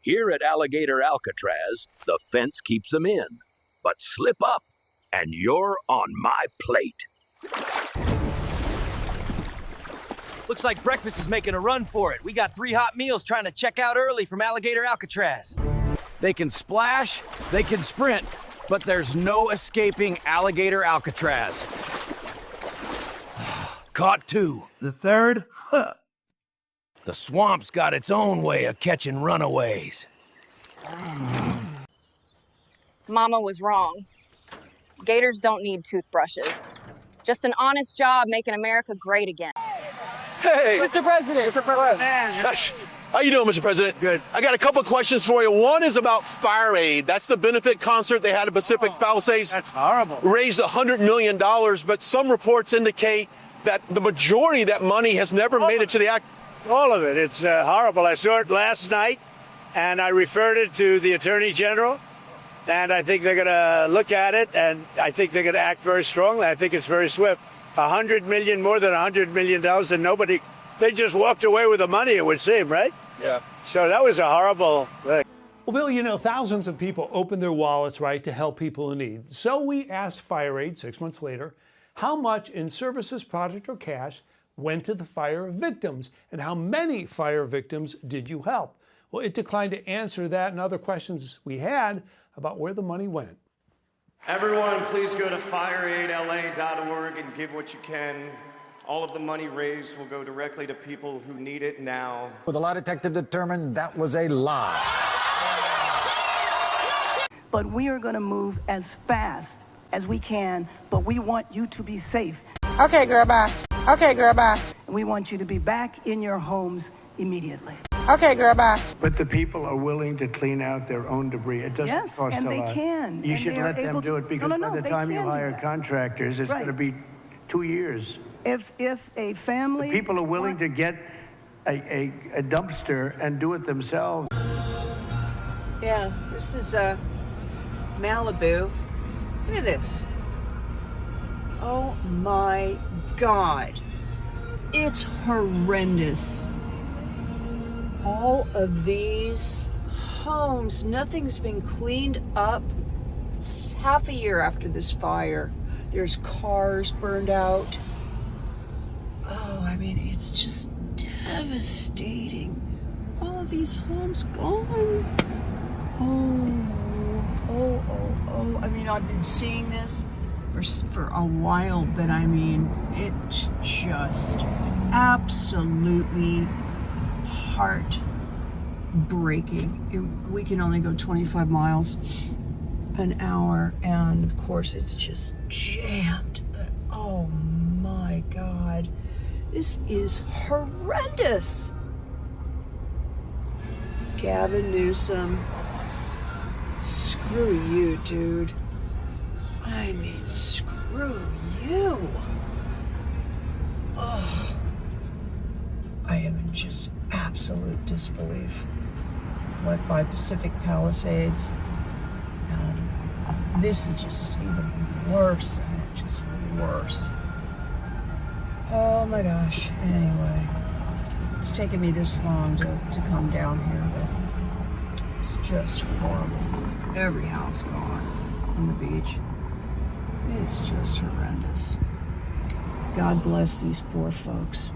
Here at Alligator Alcatraz, the fence keeps them in. But slip up, and you're on my plate. Looks like breakfast is making a run for it. We got 3 hot meals trying to check out early from Alligator Alcatraz. They can splash, they can sprint, but there's no escaping Alligator Alcatraz. Caught 2. The third? The swamp's got its own way of catching runaways. Mama was wrong. Gators don't need toothbrushes. Just an honest job making America great again. Hey! Mr. President! Mr. President! How you doing, Mr. President? Good. I got a couple of questions for you. One is about FireAid. That's the benefit concert they had at Pacific Palisades. That's horrible. Raised $100 million, but some reports indicate that the majority of that money has never made it to the act. All of it. It's horrible. I saw it last night, and I referred it to the Attorney General, and I think they're going to look at it, and I think they're going to act very strongly. I think it's very swift. $100 million, more than $100 million, and nobody, they just walked away with the money, it would seem, right? Yeah. So that was a horrible thing. Well, Bill, you know, thousands of people open their wallets, right, to help people in need. So we asked FireAid 6 months later, how much in services, product, or cash went to the fire victims, and how many fire victims did you help? Well, it declined to answer that and other questions we had about where the money went. Everyone, please go to fireaidla.org and give what you can. All of the money raised will go directly to people who need it now. Well, the lie detector determined that was a lie. But we are going to move as fast as we can, but we want you to be safe. Okay, girl, bye. Okay, girl, bye. And we want you to be back in your homes immediately. Okay, girl, bye. But the people are willing to clean out their own debris. It doesn't cost a lot. Yes, and they can. You should let them do it, because by the time you hire contractors, it's going to be 2 years. If a family... The people are willing to get a dumpster and do it themselves. Yeah, this is Malibu. Look at this. Oh my God. It's horrendous. All of these homes, nothing's been cleaned up. Half a year after this fire, there's cars burned out. Oh, I mean, it's just devastating. All of these homes gone. Oh. I mean, I've been seeing this for a while, but I mean, it's just absolutely heartbreaking. We can only go 25 miles an hour, and of course it's just jammed. But oh my God, this is horrendous. Gavin Newsom, screw you, dude. I mean, screw you. Oh, I am in just absolute disbelief. Went by Pacific Palisades, and this is just even worse, just worse. Oh my gosh. Anyway, it's taken me this long to come down here, but it's just horrible. Every house gone on the beach. It's just horrendous. God bless these poor folks.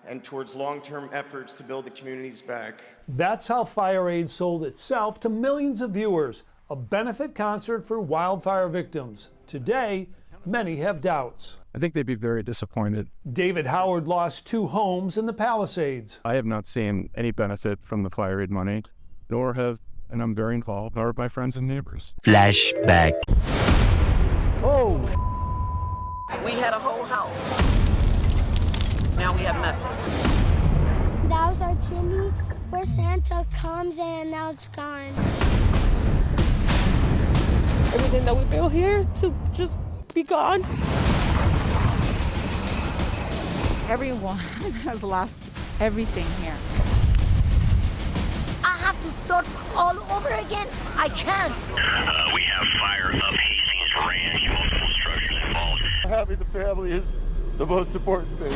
And towards long-term efforts to build the communities back. That's how FireAid sold itself to millions of viewers, a benefit concert for wildfire victims. Today, many have doubts. I think they'd be very disappointed. David Howard lost 2 homes in the Palisades. I have not seen any benefit from the FireAid money, nor have, and I'm very involved, nor have my friends and neighbors. Flashback. Oh! We had a whole house. Now we have nothing. That was our chimney where Santa comes and now it's gone. Everything that we built here to just be gone. Everyone has lost everything here. I have to start all over again. I can't. We have fire up Hastings Ranch, multiple structures involved. Having the family is the most important thing.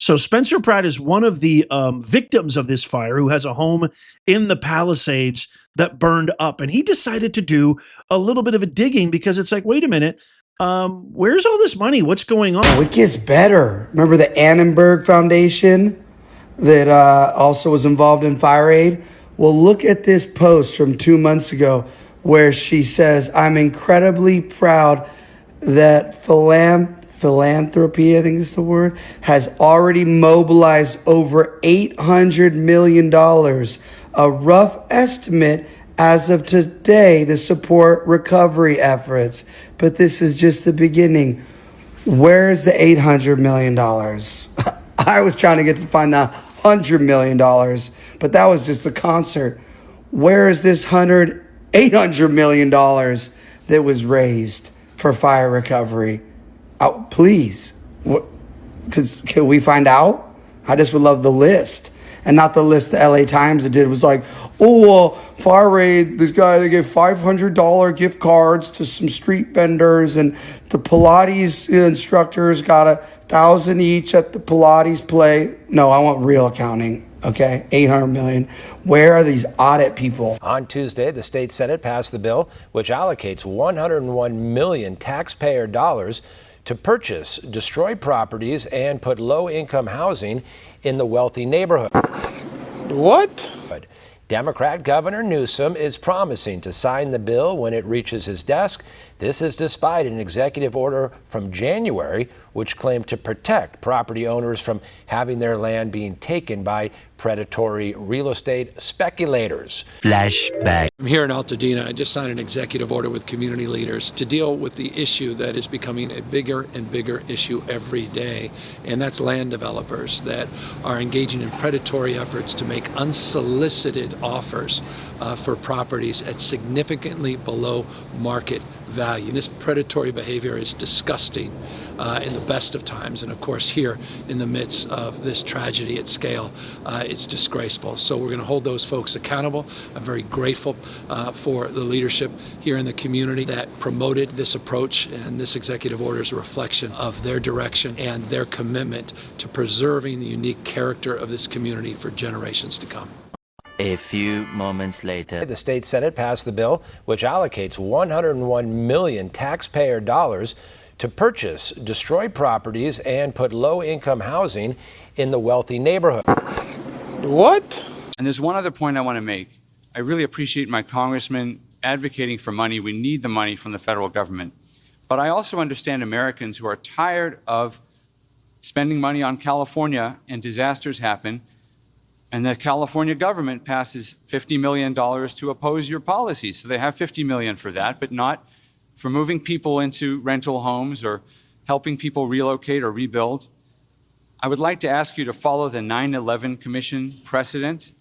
So Spencer Pratt is one of the victims of this fire who has a home in the Palisades that burned up. And he decided to do a little bit of a digging because it's like, wait a minute, where's all this money? What's going on? Oh, it gets better. Remember the Annenberg Foundation that also was involved in FireAid? Well, look at this post from 2 months ago where she says, I'm incredibly proud that philanthropy, I think is the word, has already mobilized over $800 million, a rough estimate as of today to support recovery efforts. But this is just the beginning. Where's the $800 million? I was trying to get to find the $100 million, but that was just a concert. Where is this $800 million that was raised for fire recovery? Oh, please, can we find out? I just would love the list, and not the list the LA Times did. It was like, oh, FireAid, this guy, they gave $500 gift cards to some street vendors, and the Pilates instructors got $1,000 each at the Pilates play. No, I want real accounting. Okay, $800 million. Where are these audit people? On Tuesday, the state Senate passed the bill which allocates $101 million taxpayer dollars to purchase destroyed properties and put low-income housing in the wealthy neighborhood. What? Democrat Governor Newsom is promising to sign the bill when it reaches his desk. This is despite an executive order from January which claimed to protect property owners from having their land being taken by predatory real estate speculators. Flashback. I'm here in Altadena. I just signed an executive order with community leaders to deal with the issue that is becoming a bigger and bigger issue every day, and that's land developers that are engaging in predatory efforts to make unsolicited offers for properties at significantly below market value. This predatory behavior is disgusting in the best of times, and of course here in the midst of this tragedy at scale, it's disgraceful. So we're going to hold those folks accountable. I'm very grateful for the leadership here in the community that promoted this approach, and this executive order is a reflection of their direction and their commitment to preserving the unique character of this community for generations to come. A few moments later, the state Senate passed the bill which allocates $101 million taxpayer dollars to purchase destroyed properties and put low-income housing in the wealthy neighborhood. What? And there's one other point I want to make. I really appreciate my congressman advocating for money. We need the money from the federal government. But I also understand Americans who are tired of spending money on California and disasters happen, and the California government passes $50 million to oppose your policies. So they have $50 million for that, but not for moving people into rental homes or helping people relocate or rebuild. I would like to ask you to follow the 9/11 Commission precedent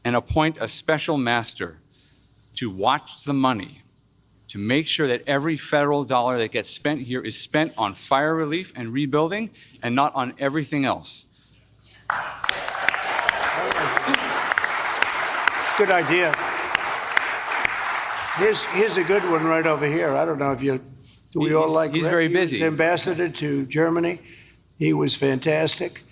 and appoint a special master to watch the money, to make sure that every federal dollar that gets spent here is spent on fire relief and rebuilding and not on everything else. Good idea. Here's a good one right over here. I don't know if you, do we all like He's Rick? very He busy. was ambassador to Germany. He was fantastic.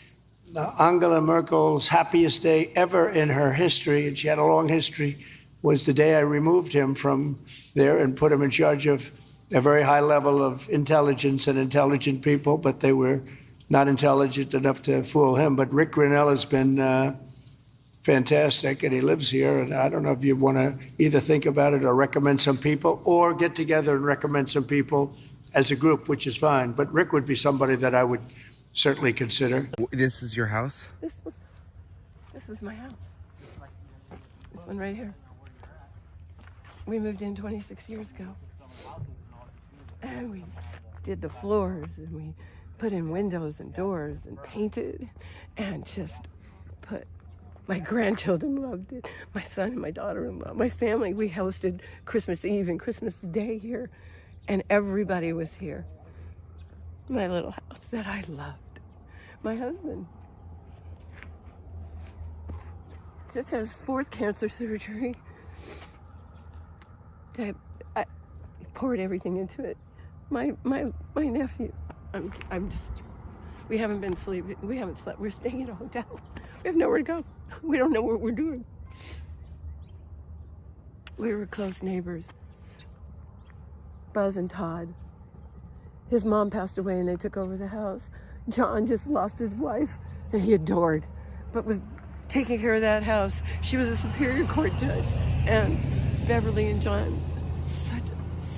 Angela Merkel's happiest day ever in her history, and she had a long history, was the day I removed him from there and put him in charge of a very high level of intelligence and intelligent people, but they were not intelligent enough to fool him. But Rick Grinnell has been fantastic, and he lives here. And I don't know if you want to either think about it or recommend some people, or get together and recommend some people as a group, which is fine. But Rick would be somebody that I would certainly consider. This is your house? This is my house. This one right here. We moved in 26 years ago. And we did the floors, and we put in windows and doors and painted and just put, my grandchildren loved it. My son and my daughter-in-law, my family, we hosted Christmas Eve and Christmas Day here, and everybody was here. My little house that I loved. My husband just had his 4th cancer surgery. I poured everything into it. My nephew, I'm just We haven't been sleeping. We haven't slept. We're staying in a hotel. We have nowhere to go. We don't know what we're doing. We were close neighbors. Buzz and Todd. His mom passed away and they took over the house. John just lost his wife that he adored, but was taking care of that house. She was a Superior Court judge. And Beverly and John,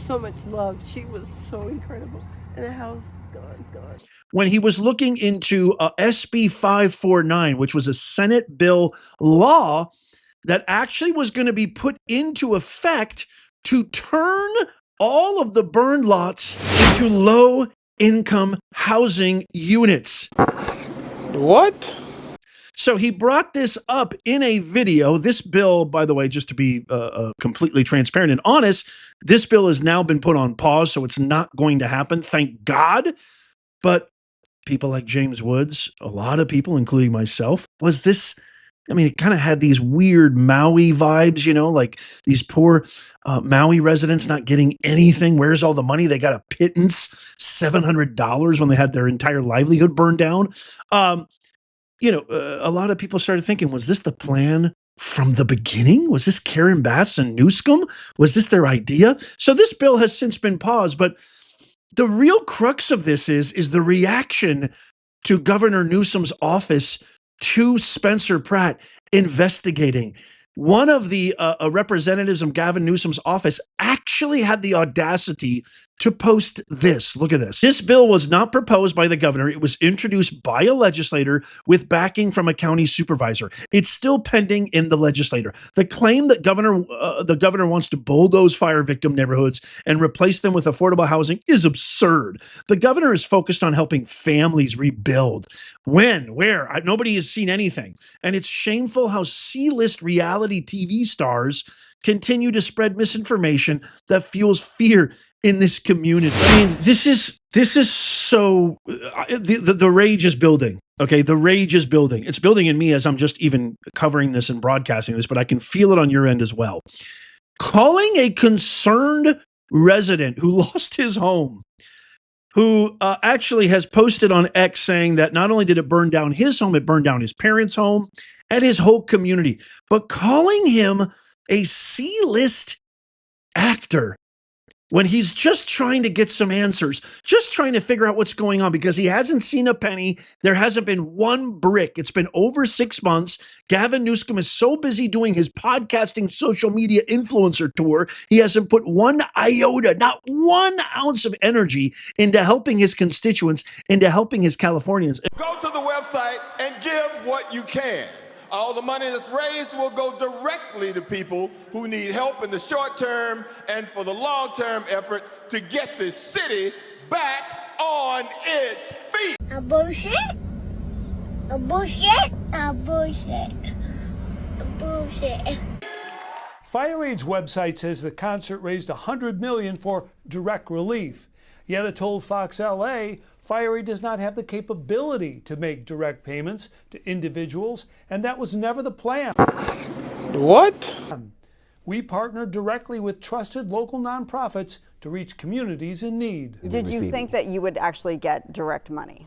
so much love. She was so incredible. And the house is gone. When he was looking into SB 549, which was a Senate bill law that actually was going to be put into effect to turn all of the burned lots into low-income housing units. What? So he brought this up in a video. This bill, by the way, just to be completely transparent and honest, this bill has now been put on pause, so it's not going to happen, thank God. But people like James Woods, a lot of people, including myself, it kind of had these weird Maui vibes, like these poor Maui residents not getting anything. Where's all the money? They got a pittance, $700 when they had their entire livelihood burned down. A lot of people started thinking, was this the plan from the beginning? Was this Karen Bass and Newsom? Was this their idea? So this bill has since been paused, but the real crux of this is the reaction to Governor Newsom's office to Spencer Pratt investigating. One of the representatives of Gavin Newsom's office actually had the audacity to post this. Look at this. This bill was not proposed by the governor. It was introduced by a legislator with backing from a county supervisor. It's still pending in the legislature. The claim that the governor wants to bulldoze fire victim neighborhoods and replace them with affordable housing is absurd. The governor is focused on helping families rebuild. When? Where? Nobody has seen anything. And it's shameful how C-list reality TV stars continue to spread misinformation that fuels fear in this community. I mean, this is so the rage is building. Okay, the rage is building. It's building in me as I'm just even covering this and broadcasting this, but I can feel it on your end as well. Calling a concerned resident who lost his home, who actually has posted on X saying that not only did it burn down his home, it burned down his parents' home and his whole community, but calling him a C-list actor when he's just trying to get some answers, just trying to figure out what's going on because he hasn't seen a penny. There hasn't been one brick. It's been over 6 months. Gavin Newsom is so busy doing his podcasting social media influencer tour, he hasn't put one iota, not 1 ounce of energy into helping his constituents, into helping his Californians. Go to the website and give what you can. All the money that's raised will go directly to people who need help in the short term and for the long-term effort to get this city back on its feet. A bullshit? A bullshit? A bullshit? A bullshit. FireAid's website says the concert raised $100 million for direct relief. Yet it told Fox LA, FireAid does not have the capability to make direct payments to individuals, and that was never the plan. What? We partnered directly with trusted local nonprofits to reach communities in need. Did you think that you would actually get direct money?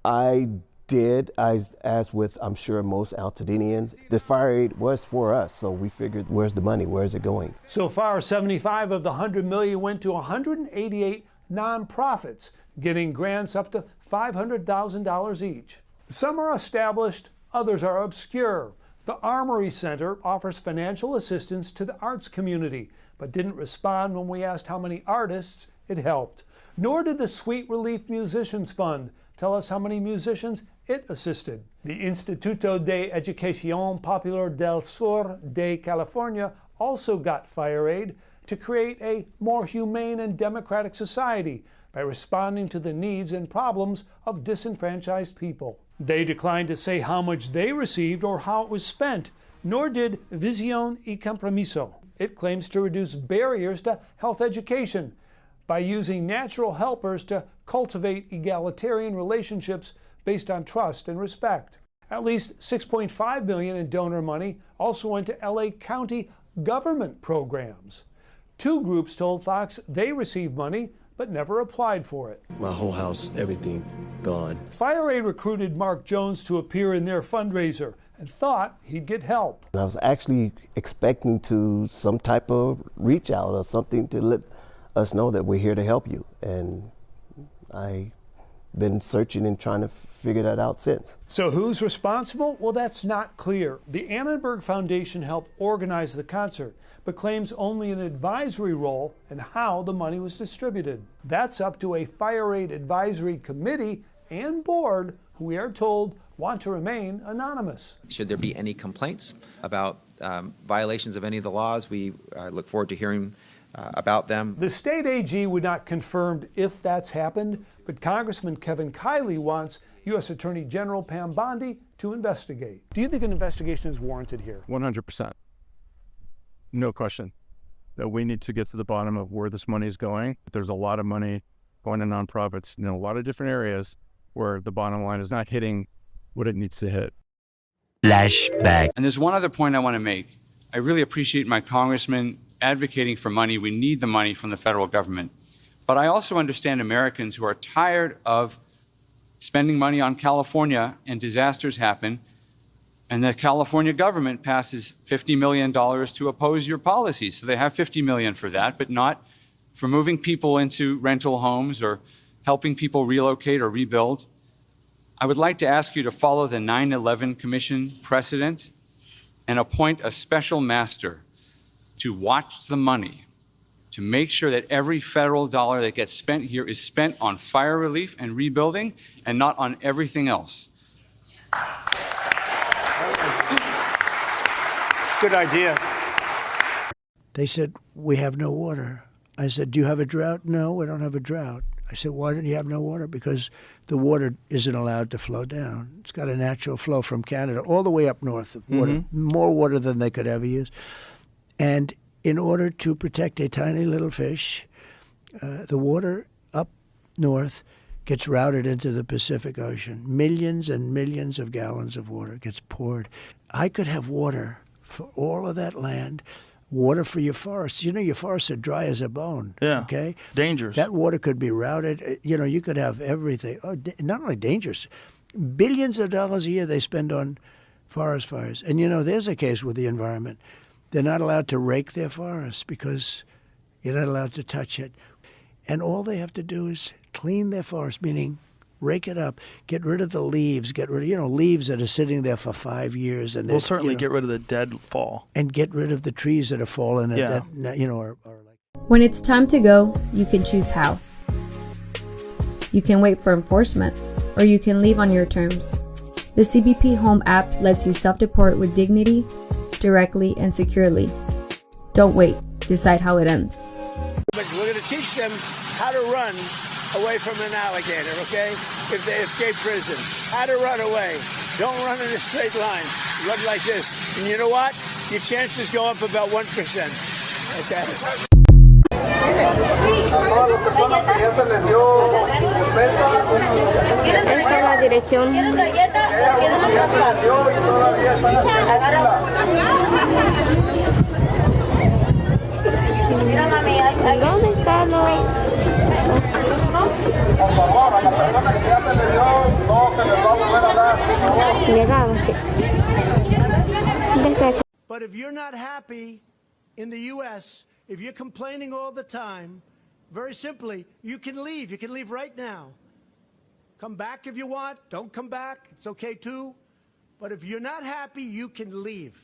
I did, as with, I'm sure, most Altadenians. The FireAid was for us, so we figured, where's the money? Where's it going? So far, 75 of the $100 million went to 188 nonprofits, getting grants up to $500,000 each. Some are established, others are obscure. The Armory Center offers financial assistance to the arts community, but didn't respond when we asked how many artists it helped. Nor did the Sweet Relief Musicians Fund tell us how many musicians it assisted. The Instituto de Educación Popular del Sur de California also got FireAid to create a more humane and democratic society by responding to the needs and problems of disenfranchised people. They declined to say how much they received or how it was spent, nor did Visión y Compromiso. It claims to reduce barriers to health education by using natural helpers to cultivate egalitarian relationships based on trust and respect. At least $6.5 million in donor money also went to LA County government programs. 2 groups told Fox they received money, but never applied for it. My whole house, everything gone. FireAid recruited Mark Jones to appear in their fundraiser and thought he'd get help. I was actually expecting to some type of reach out or something to let us know that we're here to help you. And I've been searching and trying to figure that out since. So who's responsible? Well, that's not clear. The Annenberg Foundation helped organize the concert, but claims only an advisory role in how the money was distributed. That's up to a FireAid advisory committee and board, who we are told want to remain anonymous. Should there be any complaints about violations of any of the laws, we look forward to hearing about them. The state AG would not confirm if that's happened, but Congressman Kevin Kiley wants U.S. Attorney General Pam Bondi to investigate. Do you think an investigation is warranted here? 100%. No question. That we need to get to the bottom of where this money is going. There's a lot of money going to nonprofits in a lot of different areas where the bottom line is not hitting what it needs to hit. Flashback. And there's one other point I want to make. I really appreciate my congressman advocating for money. We need the money from the federal government. But I also understand Americans who are tired of spending money on California and disasters happen, and the California government passes $50 million to oppose your policies. So they have $50 million for that, but not for moving people into rental homes or helping people relocate or rebuild. I would like to ask you to follow the 9/11 Commission precedent and appoint a special master to watch the money, to make sure that every federal dollar that gets spent here is spent on fire relief and rebuilding and not on everything else. Good idea. They said, we have no water. I said, do you have a drought? No, we don't have a drought. I said, why don't you have no water? Because the water isn't allowed to flow down. It's got a natural flow from Canada all the way up north of water, more water than they could ever use. And in order to protect a tiny little fish, the water up north gets routed into the Pacific Ocean. Millions and millions of gallons of water gets poured. I could have water for all of that land, water for your forests. You know, your forests are dry as a bone. Yeah. Okay? Dangerous. That water could be routed. You know, you could have everything. Oh, not only dangerous, billions of dollars a year they spend on forest fires. And, you know, there's a case with the environment. They're not allowed to rake their forests because you're not allowed to touch it. And all they have to do is clean their forest, meaning rake it up, get rid of the leaves, get rid of, you know, leaves that are sitting there for 5 years. And we'll certainly get rid of the dead fall. And get rid of the trees that are fallen that, you know, are like. When it's time to go, you can choose how. You can wait for enforcement, or you can leave on your terms. The CBP Home app lets you self-deport with dignity, directly and securely. Don't wait. Decide how it ends. But we're going to teach them how to run away from an alligator, okay? If they escape prison. How to run away. Don't run in a straight line. Run like this. And you know what? Your chances go up about 1%. Okay? Esta es la dirección. ¿Dónde está But if you're not happy in the U.S., if you're complaining all the time, very simply, you can leave. You can leave right now. Come back if you want. Don't come back. It's okay too. But if you're not happy, you can leave.